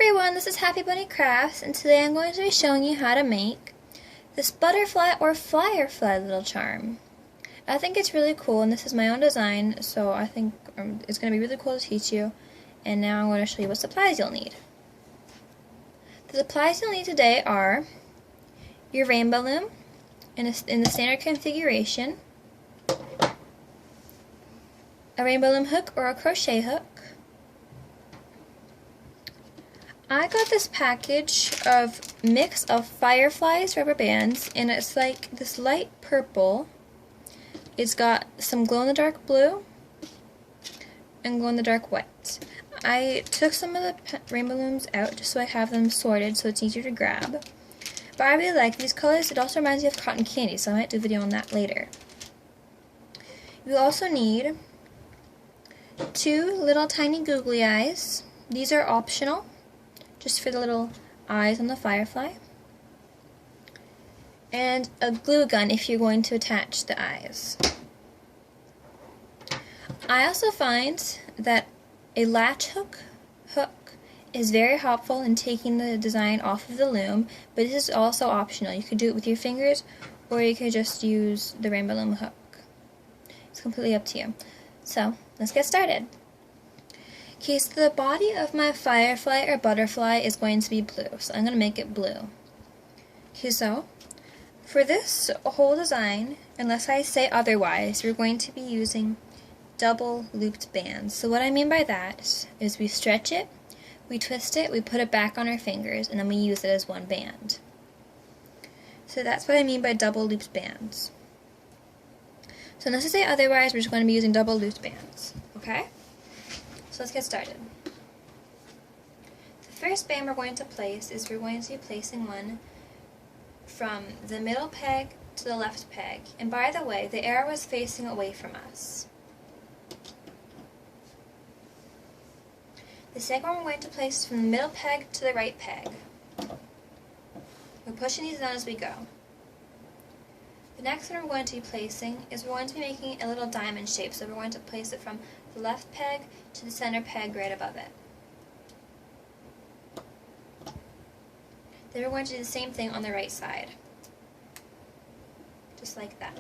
everyone, this is Happy Bunny Crafts, and today I'm going to be showing you how to make this butterfly or firefly little charm. I think it's really cool, and this is my own design, so I think it's going to be really cool to teach you. And now I'm going to show you what supplies you'll need. The supplies you'll need today are your rainbow loom in the standard configuration, a rainbow loom hook or a crochet hook. I got this package of mix of Firefly's rubber bands, and it's like this light purple. It's got some glow-in-the-dark blue and glow-in-the-dark white. I took some of the rainbow looms out just so I have them sorted so it's easier to grab. But I really like these colors. It also reminds me of cotton candy, so I might do a video on that later. You also need 2 little tiny googly eyes. These are optional, just for the little eyes on the firefly. And a glue gun if you're going to attach the eyes. I also find that a latch hook is very helpful in taking the design off of the loom, but this is also optional. You could do it with your fingers, or you could just use the rainbow loom hook. It's completely up to you. So, let's get started. Okay, so the body of my firefly or butterfly is going to be blue, so I'm going to make it blue. Okay, so for this whole design, unless I say otherwise, we're going to be using double looped bands. So what I mean by that is we stretch it, we twist it, we put it back on our fingers, and then we use it as one band. So that's what I mean by double looped bands. So unless I say otherwise, we're just going to be using double looped bands, okay? So let's get started. The first band we're going to place is we're going to be placing one from the middle peg to the left peg. And by the way, the arrow is facing away from us. The second one we're going to place from the middle peg to the right peg. We're pushing these down as we go. The next one we're going to be placing is we're going to be making a little diamond shape, so we're going to place it from the left peg to the center peg right above it. Then we're going to do the same thing on the right side. Just like that.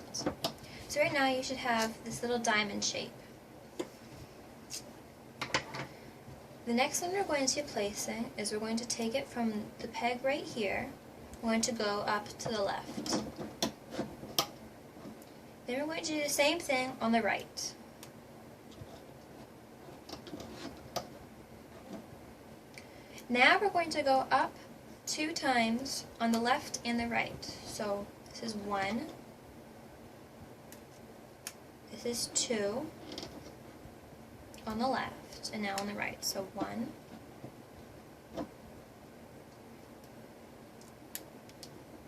So right now you should have this little diamond shape. The next one we're going to be placing is we're going to take it from the peg right here. We're going to go up to the left. Then we're going to do the same thing on the right. Now we're going to go up 2 times on the left and the right. So this is 1, this is 2 on the left, and now on the right. So 1,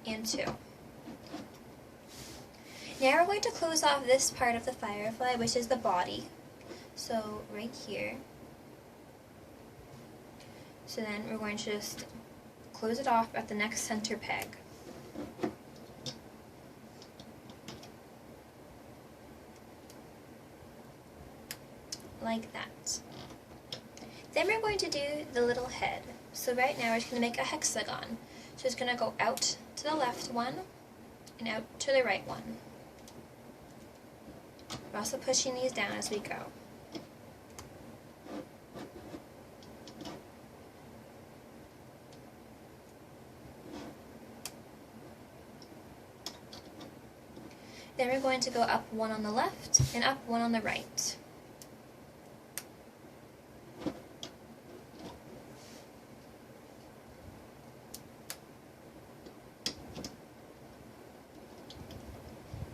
and 2. Now we're going to close off this part of the firefly, which is the body. So right here. So then we're going to just close it off at the next center peg. Like that. Then we're going to do the little head. So right now we're just going to make a hexagon. So it's going to go out to the left one and out to the right one. We're also pushing these down as we go. Then we're going to go up 1 on the left and up 1 on the right.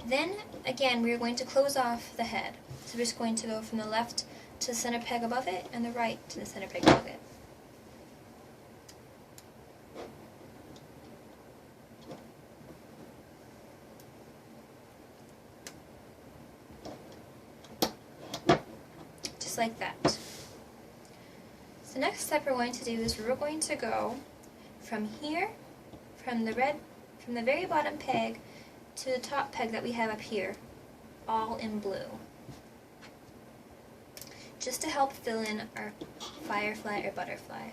Then, again, we're going to close off the head. So we're just going to go from the left to the center peg above it and the right to the center peg above it. Just like that. So the next step we're going to do is we're going to go from here, from the very bottom peg to the top peg that we have up here, all in blue. just to help fill in our firefly or butterfly.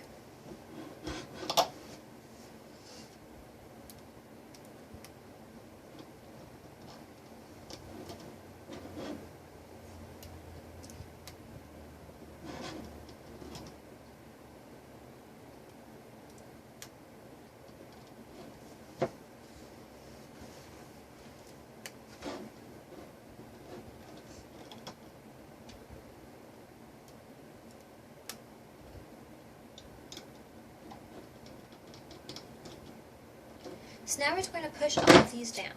So now we're just going to push all of these down.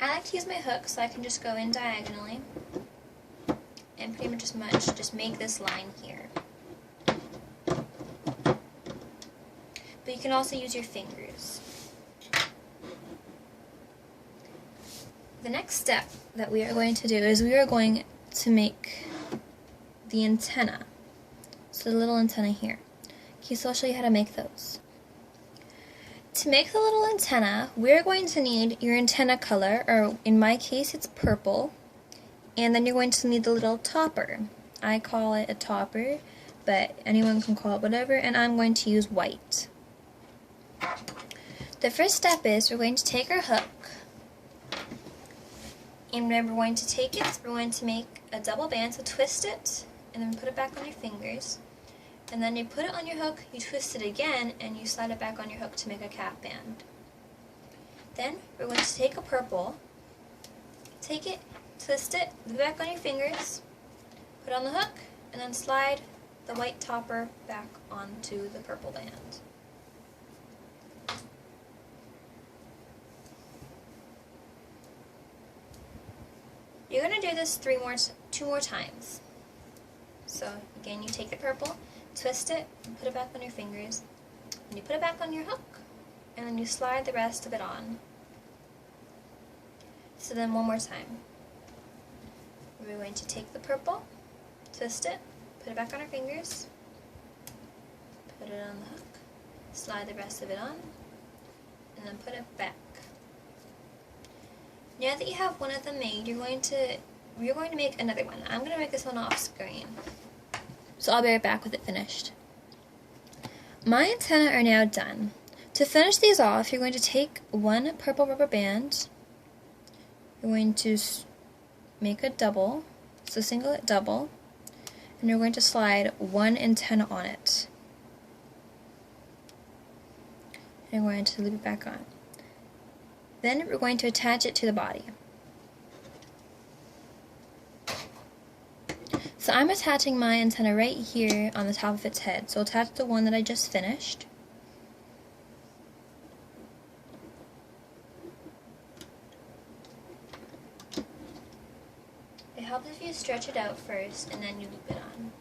I like to use my hook so I can just go in diagonally and pretty much just make this line here. But you can also use your fingers. The next step that we are going to do is we are going to make the antenna. So the little antenna here. Okay, so I'll show you how to make those. To make the little antenna, we're going to need your antenna color, or in my case it's purple, and then you're going to need the little topper. I call it a topper, but anyone can call it whatever, and I'm going to use white. The first step is we're going to take our hook, and when we're going to take it, we're going to make a double band, so twist it, and then put it back on your fingers. And then you put it on your hook, you twist it again, and you slide it back on your hook to make a cap band. Then we're going to take a purple, take it, twist it, put it back on your fingers, put it on the hook, and then slide the white topper back onto the purple band. You're going to do this two more times. So again, you take the purple, twist it, and put it back on your fingers, and you put it back on your hook, and then you slide the rest of it on. So then one more time. We're going to take the purple, twist it, put it back on our fingers, put it on the hook, slide the rest of it on, and then put it back. Now that you have one of them made, you're going to make another one. I'm going to make this one off screen. So I'll be right back with it finished. My antennae are now done. To finish these off, you're going to take one purple rubber band. You're going to make a double, so single double, and you're going to slide one antenna on it. And we're going to loop it back on. Then we're going to attach it to the body. So I'm attaching my antenna right here on the top of its head. So attach the one that I just finished. It helps if you stretch it out first and then you loop it on.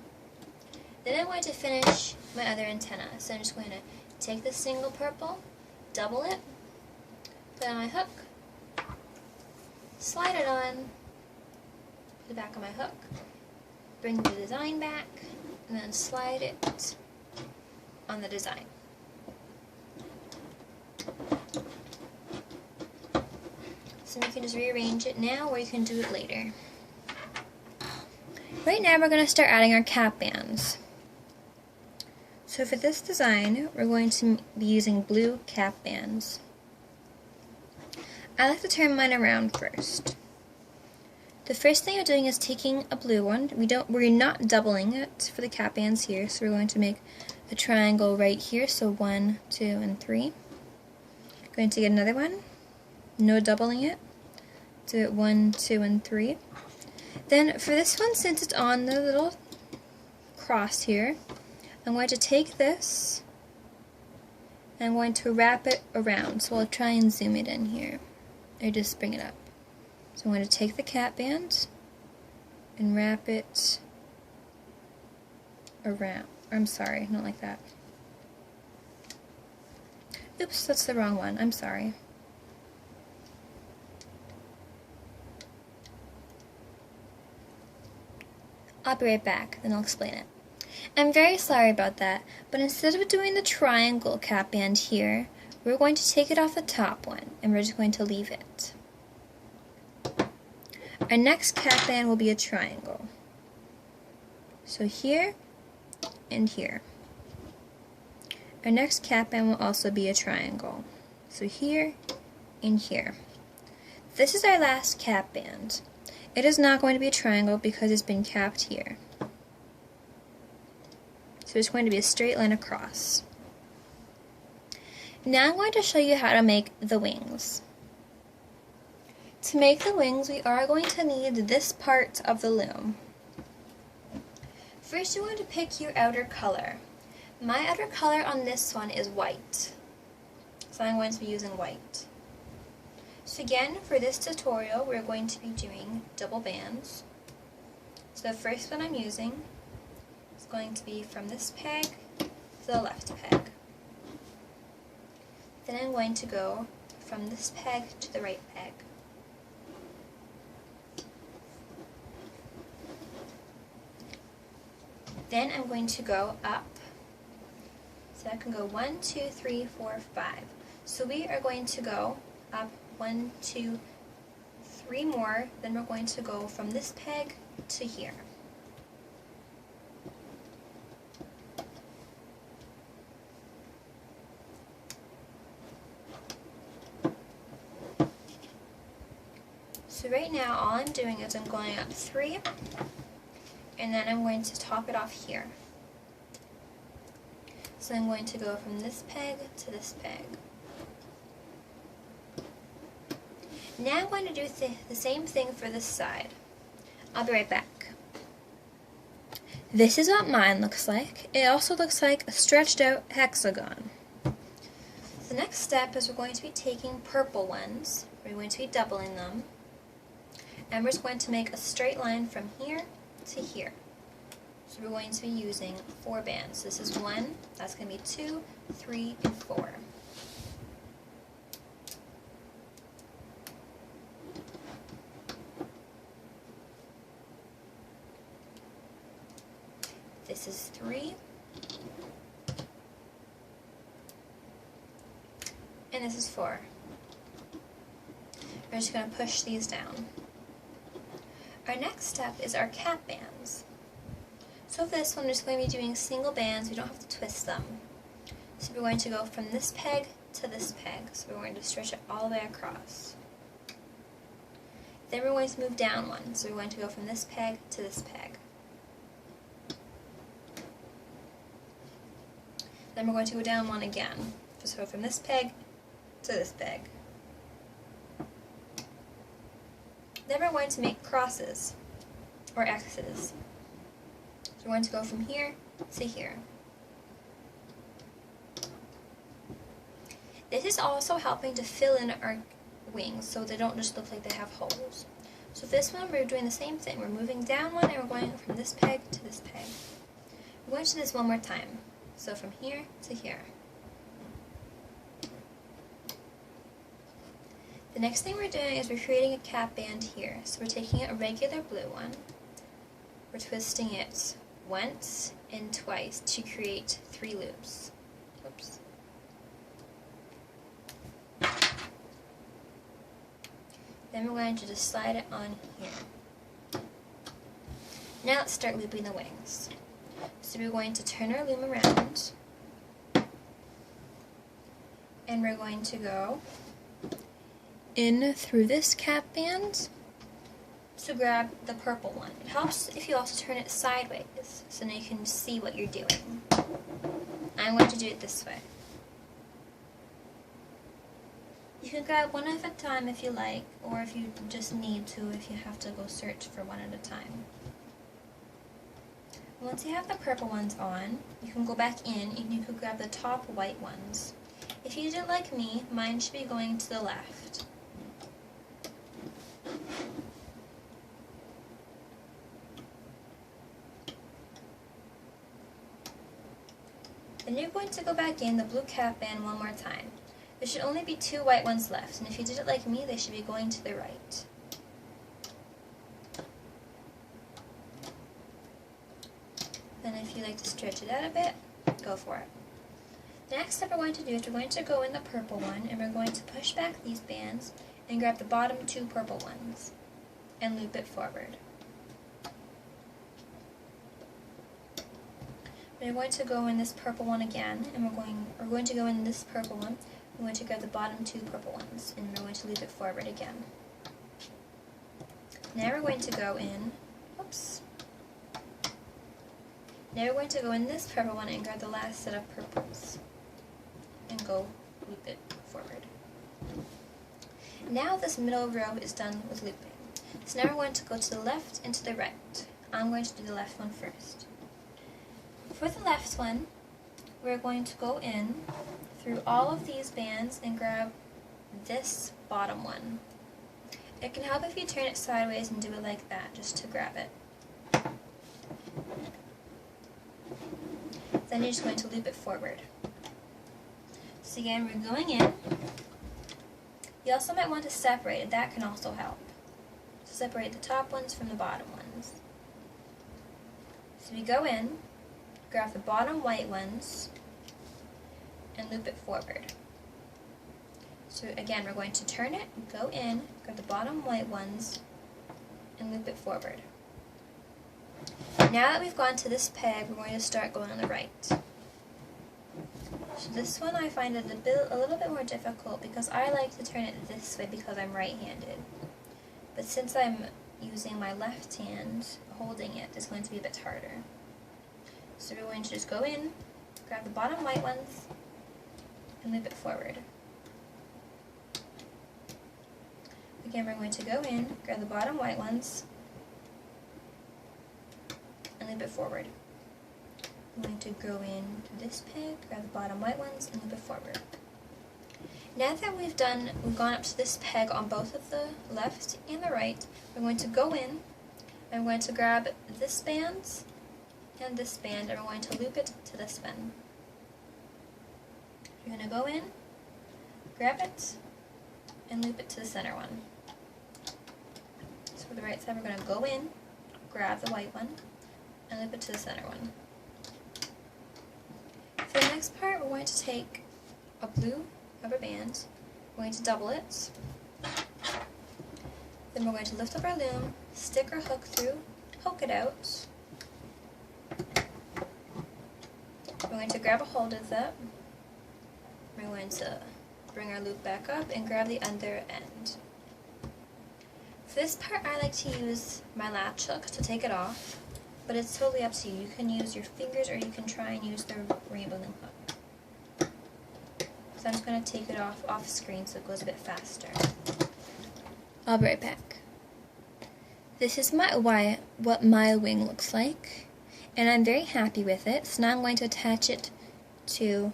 Then I'm going to finish my other antenna. So I'm just going to take the single purple, double it, put it on my hook, slide it on, put it back on my hook, bring the design back, and then slide it on the design. So you can just rearrange it now, or you can do it later. Right now we're going to start adding our cap bands. So for this design, we're going to be using blue cap bands. I like to turn mine around first. The first thing you're doing is taking a blue one. We're not doubling it for the cap bands here, so we're going to make a triangle right here, so 1, 2, and 3. Going to get another one, no doubling it, do it 1, 2, and 3. Then for this one, since it's on the little cross here, I'm going to take this and I'm going to wrap it around. So I'll try and zoom it in here, or just bring it up. So I'm going to take the cap band and wrap it around. I'm sorry, not like that. Oops, that's the wrong one. I'm sorry. I'll be right back, then I'll explain it. I'm very sorry about that, but instead of doing the triangle cap band here, we're going to take it off the top one, and we're just going to leave it. Our next cap band will be a triangle. So here and here. Our next cap band will also be a triangle. So here and here. This is our last cap band. It is not going to be a triangle because it's been capped here. So it's going to be a straight line across. Now I'm going to show you how to make the wings. To make the wings, we are going to need this part of the loom. First, you're going to pick your outer color. My outer color on this one is white, so I'm going to be using white. So again, for this tutorial, we're going to be doing double bands. So the first one I'm using is going to be from this peg to the left peg. Then I'm going to go from this peg to the right peg. Then I'm going to go up. So I can go 1, 2, 3, 4, 5. So we are going to go up 1, 2, 3 more. Then we're going to go from this peg to here. So right now all I'm doing is I'm going up 3, and then I'm going to top it off here. So I'm going to go from this peg to this peg. Now I'm going to do the same thing for this side. I'll be right back. This is what mine looks like. It also looks like a stretched out hexagon. The next step is we're going to be taking purple ones. We're going to be doubling them. And we're just going to make a straight line from here to here. So we're going to be using 4 bands. This is 1, that's going to be 2, 3, and 4. This is 3. And this is 4. We're just going to push these down. Our next step is our cap bands. So for this one, we're just going to be doing single bands. We don't have to twist them. So we're going to go from this peg to this peg. So we're going to stretch it all the way across. Then we're going to move down 1. So we're going to go from this peg to this peg. Then we're going to go down 1 again. Just go from this peg to this peg. Then we're going to make crosses, or X's. So we're going to go from here to here. This is also helping to fill in our wings so they don't just look like they have holes. So this one we're doing the same thing. We're moving down 1 and we're going from this peg to this peg. We're going to do this one more time. So from here to here. The next thing we're doing is we're creating a cap band here. So we're taking a regular blue one, we're twisting it once and twice to create 3 loops. Oops. Then we're going to just slide it on here. Now let's start looping the wings. So we're going to turn our loom around, and we're going to go in through this cap band to grab the purple one. It helps if you also turn it sideways so now you can see what you're doing. I'm going to do it this way. You can grab one at a time if you like, or if you just need to, if you have to go search for one at a time. Once you have the purple ones on, you can go back in and you can grab the top white ones. If you did like me, mine should be going to the left. Then you're going to go back in the blue cap band one more time. There should only be 2 white ones left, and if you did it like me, they should be going to the right. Then if you like to stretch it out a bit, go for it. The next step we're going to do is we're going to go in the purple one, and we're going to push back these bands and grab the bottom 2 purple ones and loop it forward. We're going to go in this purple one again, and we're going to go in this purple one. We're going to grab the bottom 2 purple ones, and we're going to loop it forward again. Now we're going to go in, oops. Now we're going to go in this purple one and grab the last set of purples, and go loop it forward. Now this middle row is done with looping. So now we're going to go to the left and to the right. I'm going to do the left one first. For the left one, we're going to go in through all of these bands and grab this bottom one. It can help if you turn it sideways and do it like that, just to grab it. Then you're just going to loop it forward. So again, we're going in. You also might want to separate it, that can also help. So separate the top ones from the bottom ones. So we go in, grab the bottom white ones, and loop it forward. So again, we're going to turn it, go in, grab the bottom white ones, and loop it forward. Now that we've gone to this peg, we're going to start going on the right. So this one I find it a little bit more difficult because I like to turn it this way because I'm right-handed. But since I'm using my left hand holding it, it's going to be a bit harder. So we're going to just go in, grab the bottom white ones, and loop it forward. Again, we're going to go in, grab the bottom white ones, and loop it forward. I'm going to go in to this peg, grab the bottom white ones, and loop it forward. Now that we've gone up to this peg on both of the left and the right, we're going to go in, and we're going to grab this band and this band, and we're going to loop it to this one. You're going to go in, grab it, and loop it to the center one. So for the right side, we're going to go in, grab the white one, and loop it to the center one. For the next part, we're going to take a blue rubber band, we're going to double it, then we're going to lift up our loom, stick our hook through, poke it out, we're going to grab a hold of that, we're going to bring our loop back up and grab the other end. For this part, I like to use my latch hook to take it off, but it's totally up to you. You can use your fingers or you can try and use the rainbow loom hook. So I'm just going to take it off screen so it goes a bit faster. I'll be right back. This is what my wing looks like, and I'm very happy with it. So now I'm going to attach it to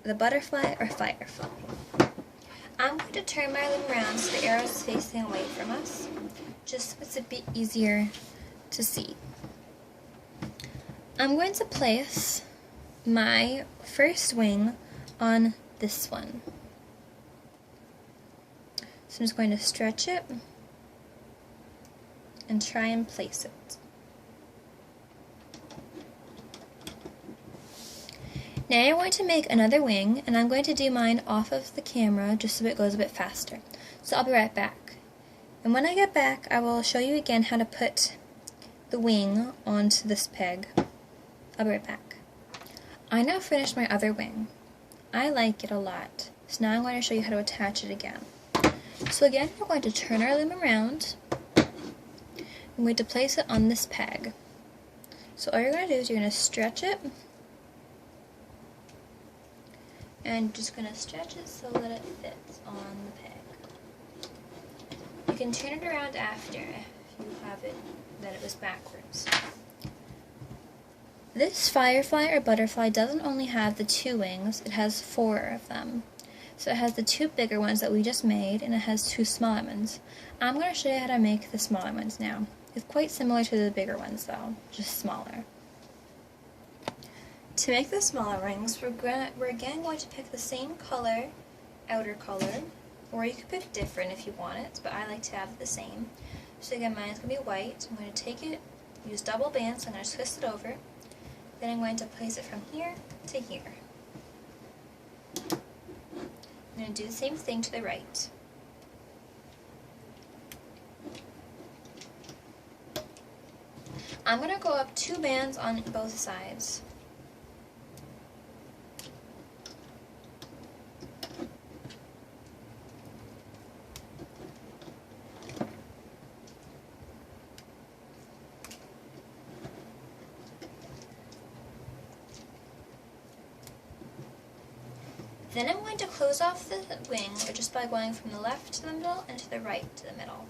the butterfly or firefly. I'm going to turn my loom around so the arrow is facing away from us, just so it's a bit easier to see. I'm going to place my first wing on this one. So I'm just going to stretch it and try and place it. Now I'm going to make another wing, and I'm going to do mine off of the camera just so it goes a bit faster. So I'll be right back. And when I get back, I will show you again how to put the wing onto this peg. I'll be right back. I now finished my other wing. I like it a lot. So now I'm going to show you how to attach it again. So again, we're going to turn our loom around. I'm going to place it on this peg. So all you're going to do is you're going to stretch it. And just going to stretch it so that it fits on the peg. You can turn it around after if you have it that it was backwards. This firefly or butterfly doesn't only have the 2 wings, it has 4 of them. So it has the 2 bigger ones that we just made, and it has 2 smaller ones. I'm going to show you how to make the smaller ones now. It's quite similar to the bigger ones though, just smaller. To make the smaller rings, we're again going to pick the same color, outer color, or you could pick different if you want it, but I like to have the same. So again, mine is going to be white. I'm going to take it, use double bands, so I'm going to twist it over. Then I'm going to place it from here to here. I'm going to do the same thing to the right. I'm going to go up 2 bands on both sides. Then I'm going to close off the wing just by going from the left to the middle and to the right to the middle.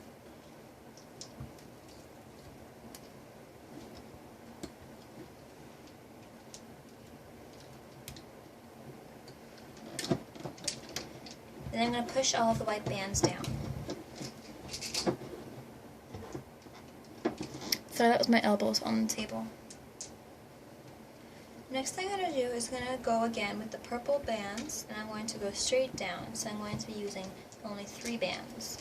And then I'm going to push all of the white bands down. Throw that with my elbows on the table. Next thing I'm going to do is going to go again with the purple bands, and I'm going to go straight down, so I'm going to be using only 3 bands.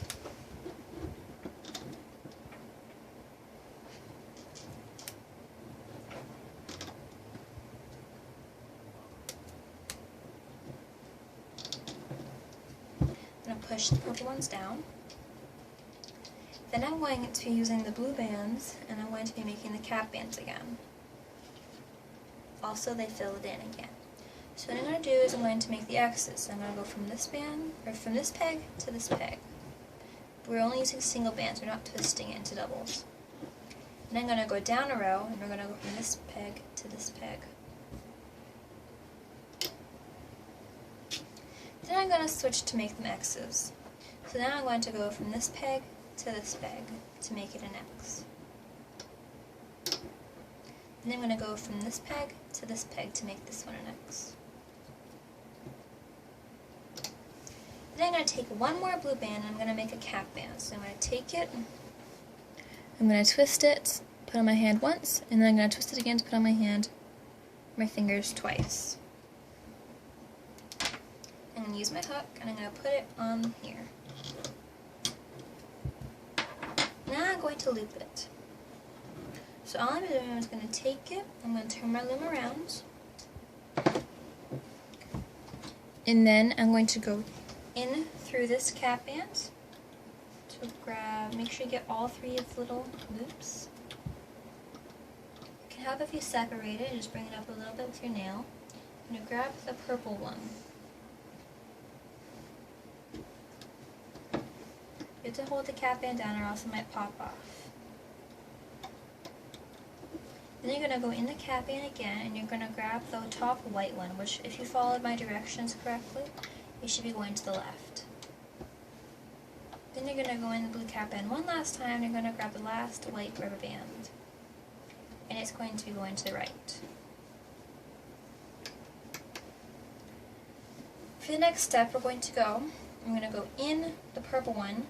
I'm going to push the purple ones down. Then I'm going to be using the blue bands, and I'm going to be making the cap bands again. Also, they fill it in again. So what I'm going to do is I'm going to make the X's. So I'm going to go from this band, or from this peg to this peg. We're only using single bands, we're not twisting it into doubles. And I'm going to go down a row, and we're going to go from this peg to this peg. Then I'm going to switch to make them X's. So now I'm going to go from this peg to this peg to make it an X. And then I'm going to go from this peg to this peg to make this one an X. Then I'm going to take one more blue band and I'm going to make a cap band. So I'm going to take it, I'm going to twist it, put it on my hand once, and then I'm going to twist it again to put on my hand, my fingers twice. I'm going to use my hook and I'm going to put it on here. Now I'm going to loop it. So all I'm doing is going to take it, I'm going to turn my loom around, and then I'm going to go in through this cap band to grab, make sure you get all 3 of the little loops. It can help if you separate it, just bring it up a little bit with your nail. I'm going to grab the purple one. You have to hold the cap band down or else it might pop off. Then you're going to go in the cap band again and you're going to grab the top white one, which if you followed my directions correctly, you should be going to the left. Then you're going to go in the blue cap band one last time and you're going to grab the last white rubber band. And it's going to be going to the right. For the next step, we're going to go, I'm going to go in the purple one,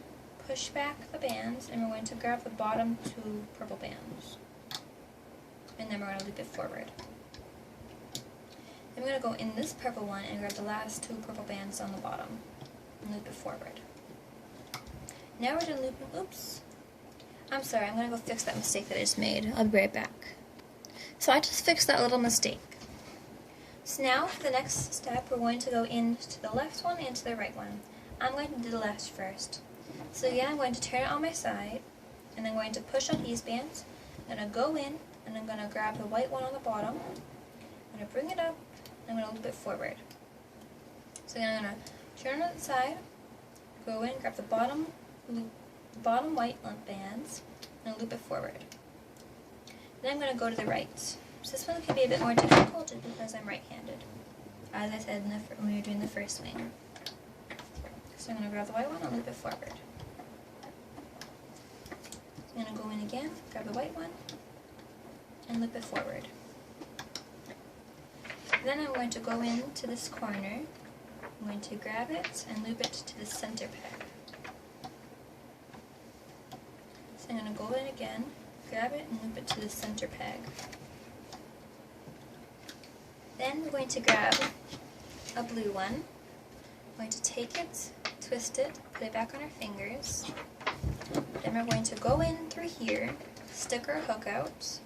push back the bands, and we're going to grab the bottom 2 purple bands. And then we're going to loop it forward. Then we're going to go in this purple one and grab the last 2 purple bands on the bottom and loop it forward. Now we're going to loop, oops, I'm sorry, I'm going to go fix that mistake that I just made. I'll be right back. So I just fixed that little mistake. So now for the next step, we're going to go into the left one and to the right one. I'm going to do the left first. So again, I'm going to turn it on my side, and I'm going to push on these bands. I'm going to go in, and I'm going to grab the white one on the bottom. I'm going to bring it up, and I'm going to loop it forward. So again, I'm going to turn it on the side, go in, grab the bottom white bands, and loop it forward. Then I'm going to go to the right. So this one can be a bit more difficult just because I'm right-handed, as I said when we were doing the first wing. So I'm going to grab the white one and loop it forward. I'm going to go in again, grab the white one, and loop it forward. Then I'm going to go into this corner, I'm going to grab it and loop it to the center peg. So I'm going to go in again, grab it and loop it to the center peg. Then we're going to grab a blue one, I'm going to take it, twist it, put it back on our fingers. Then we're going to go in through here, stick our hook out,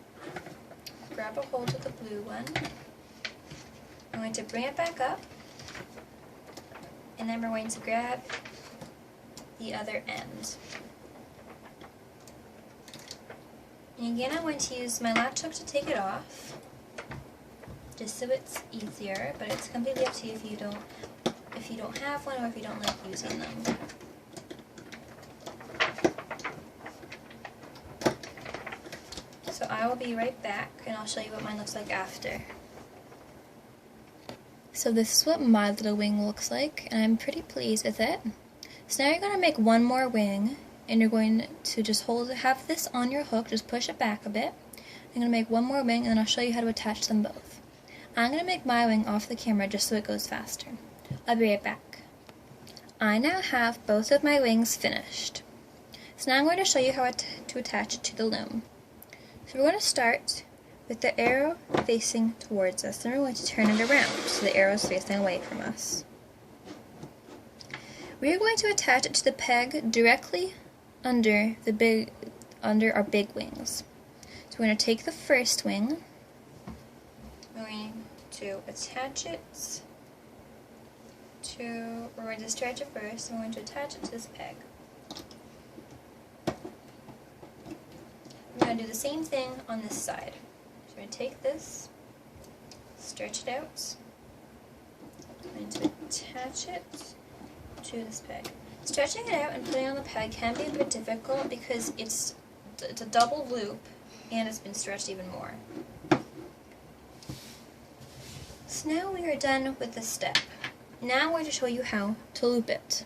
grab a hold of the blue one. I'm going to bring it back up, and then we're going to grab the other end. And again, I'm going to use my latch hook to take it off, just so it's easier, but it's completely up to you if you don't have one or if you don't like using them. So I will be right back and I'll show you what mine looks like after. So this is what my little wing looks like, and I'm pretty pleased with it. So now you're going to make one more wing, and you're going to just have this on your hook, just push it back a bit. I'm going to make one more wing, and then I'll show you how to attach them both. I'm going to make my wing off the camera just so it goes faster. I'll be right back. I now have both of my wings finished. So now I'm going to show you how to attach it to the loom. So we're going to start with the arrow facing towards us, and we're going to turn it around so the arrow is facing away from us. We are going to attach it to the peg directly under our big wings. So we're going to take the first wing, we're going to attach it to, we're going to stretch it first, and we're going to attach it to this peg. We're going to do the same thing on this side. So we're going to take this, stretch it out, we're going to attach it to this peg. Stretching it out and putting it on the peg can be a bit difficult because it's a double loop and it's been stretched even more. So now we are done with this step. Now I'm going to show you how to loop it.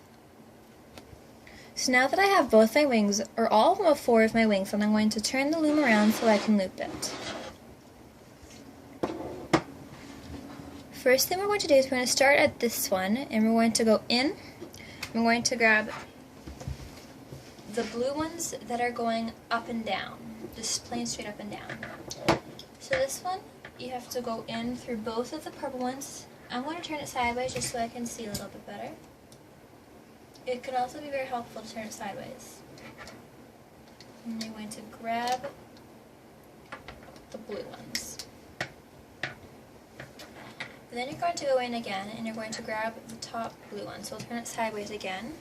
So now that I have both my wings, or all of 4 of my wings, and I'm going to turn the loom around so I can loop it. First thing we're going to do is we're going to start at this one, and we're going to go in. I'm going to grab the blue ones that are going up and down, just plain straight up and down. So this one, you have to go in through both of the purple ones. I'm going to turn it sideways just so I can see a little bit better. It can also be very helpful to turn it sideways. And you're going to grab the blue ones. And then you're going to go in again and you're going to grab the top blue one. So we'll turn it sideways again.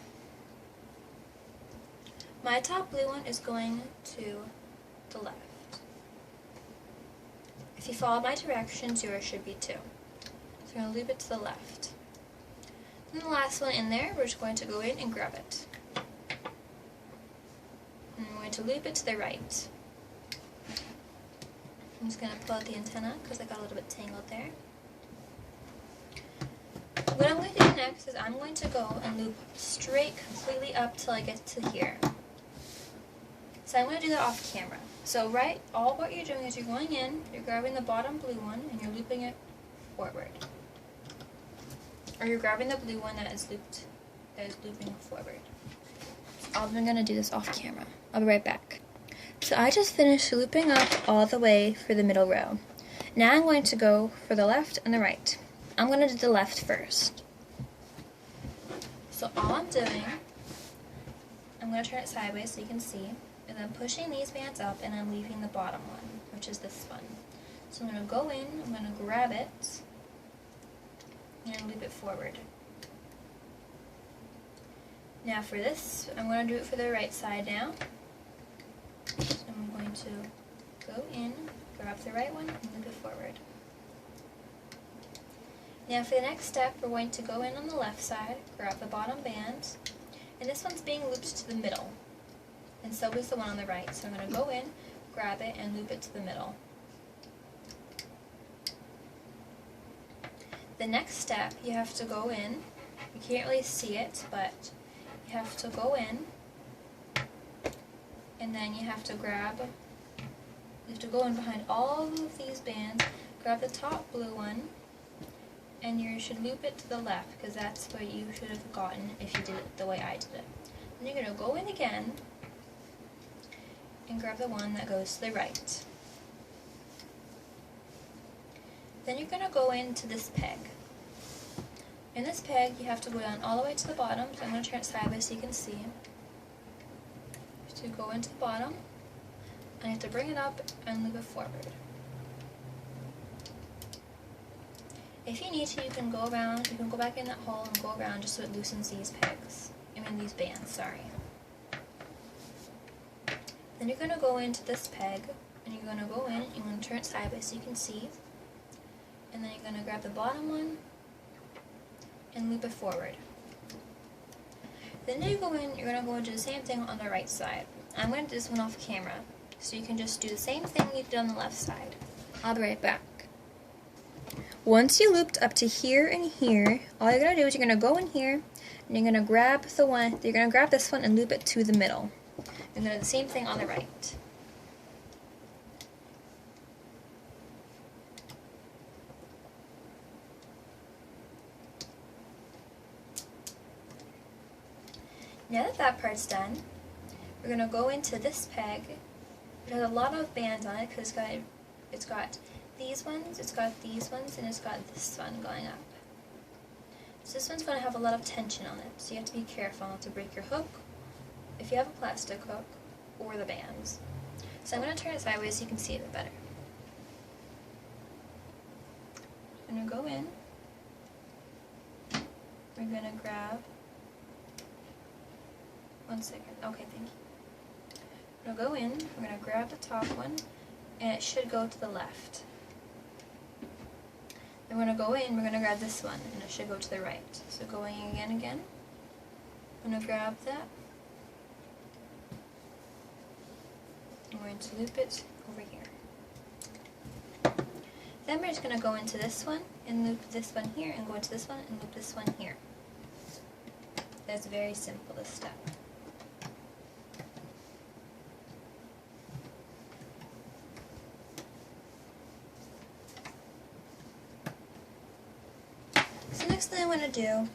My top blue one is going to the left. If you follow my directions, yours should be too. So we're going to loop it to the left. And the last one in there, we're just going to go in and grab it. And we're going to loop it to the right. I'm just going to pull out the antenna because I got a little bit tangled there. What I'm going to do next is I'm going to go and loop straight completely up till I get to here. So I'm going to do that off camera. So all what you're doing is you're going in, you're grabbing the bottom blue one, and you're looping it forward. Or you're grabbing the blue one that is looping forward. I'm going to do this off camera. I'll be right back. So I just finished looping up all the way for the middle row. Now I'm going to go for the left and the right. I'm going to do the left first. So all I'm doing, I'm going to turn it sideways so you can see, is I'm pushing these bands up and I'm leaving the bottom one, which is this one. So I'm going to go in, I'm going to grab it, and loop it forward. Now for this, I'm going to do it for the right side now. So I'm going to go in, grab the right one, and loop it forward. Now for the next step, we're going to go in on the left side, grab the bottom band, and this one's being looped to the middle, and so is the one on the right. So I'm going to go in, grab it, and loop it to the middle. The next step, you have to go in, you can't really see it, but you have to go in, and then you have to go in behind all of these bands, grab the top blue one, and you should loop it to the left, because that's what you should have gotten if you did it the way I did it. Then you're going to go in again, and grab the one that goes to the right. Then you're going to go into this peg. In this peg, you have to go down all the way to the bottom, so I'm going to turn it sideways so you can see. To go into the bottom, and you have to bring it up and loop it forward. If you need to, you can go around, you can go back in that hole and go around just so it loosens these these bands, sorry. Then you're going to go into this peg, and you're going to go in, you're going to turn it sideways so you can see, and then you're going to grab the bottom one, and loop it forward. Then you go in, you're going to go and do the same thing on the right side. I'm going to do this one off camera, so you can just do the same thing you did on the left side. I'll be right back. Once you looped up to here and here, all you're going to do is you're going to go in here, and you're going to grab this one and loop it to the middle. You're going to do the same thing on the right. Now that that part's done, we're going to go into this peg. It has a lot of bands on it because it's got these ones, it's got these ones, and it's got this one going up. So this one's going to have a lot of tension on it, so you have to be careful not to break your hook, if you have a plastic hook, or the bands. So I'm going to turn it sideways so you can see it better. I'm going to go in. We're going to grab, one second, okay, thank you. We're going to go in, we're going to grab the top one, and it should go to the left. Then we're going to go in, we're going to grab this one, and it should go to the right. So going again, I'm going to grab that. I'm going to loop it over here. Then we're just going to go into this one, and loop this one here, and go into this one, and loop this one here. That's very simple, this step. So next thing I'm going to do,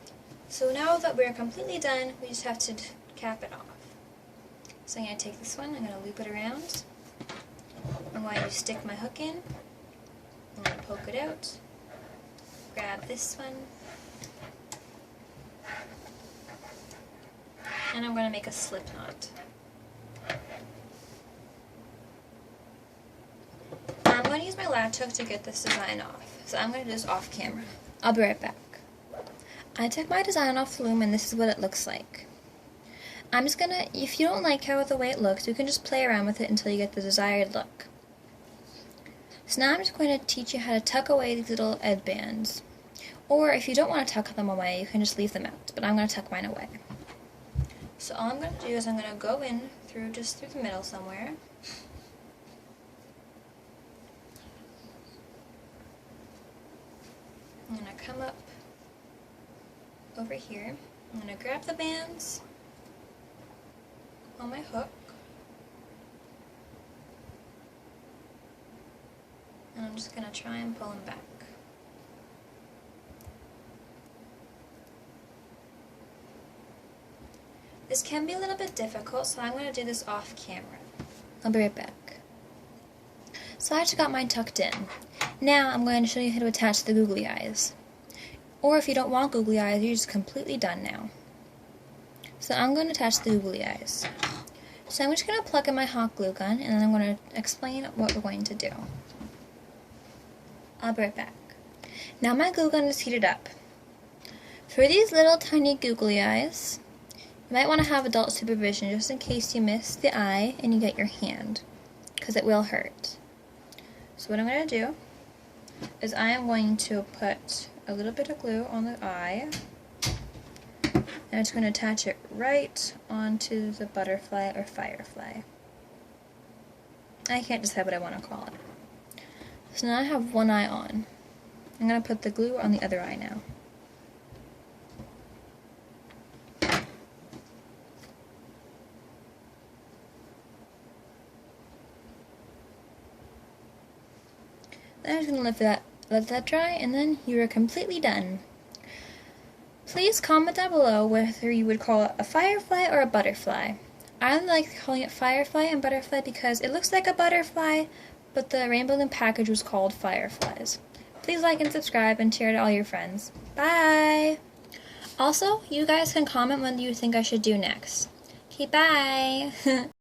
so now that we're completely done, we just have to cap it off. So I'm going to take this one, I'm going to loop it around. I'm going to stick my hook in. I'm going to poke it out. Grab this one. And I'm going to make a slip knot. I'm going to use my latch hook to get this design off. So I'm going to do this off camera. I'll be right back. I took my design off the loom and this is what it looks like. I'm just gonna, if you don't like the way it looks, you can just play around with it until you get the desired look. So now I'm just going to teach you how to tuck away these little edge bands. Or if you don't want to tuck them away, you can just leave them out, but I'm going to tuck mine away. So all I'm going to do is I'm going to go in just through the middle somewhere. I'm going to come up over here. I'm going to grab the bands on my hook. And I'm just going to try and pull them back. This can be a little bit difficult, so I'm going to do this off camera. I'll be right back. So I just got mine tucked in. Now I'm going to show you how to attach the googly eyes. Or if you don't want googly eyes, you're just completely done now. So I'm going to attach the googly eyes. So I'm just going to plug in my hot glue gun, and then I'm going to explain what we're going to do. I'll be right back. Now my glue gun is heated up. For these little tiny googly eyes, you might want to have adult supervision just in case you miss the eye and you get your hand, because it will hurt. So what I'm going to do is I am going to put a little bit of glue on the eye, and I'm just going to attach it right onto the butterfly or firefly. I can't decide what I want to call it. So now I have one eye on. I'm going to put the glue on the other eye now. Then I'm just going to let that dry, and then you are completely done. Please comment down below whether you would call it a firefly or a butterfly. I like calling it firefly and butterfly because it looks like a butterfly, but the Rainbow Loom package was called Fireflies. Please like and subscribe and share to all your friends. Bye! Also, you guys can comment what you think I should do next. Okay, bye!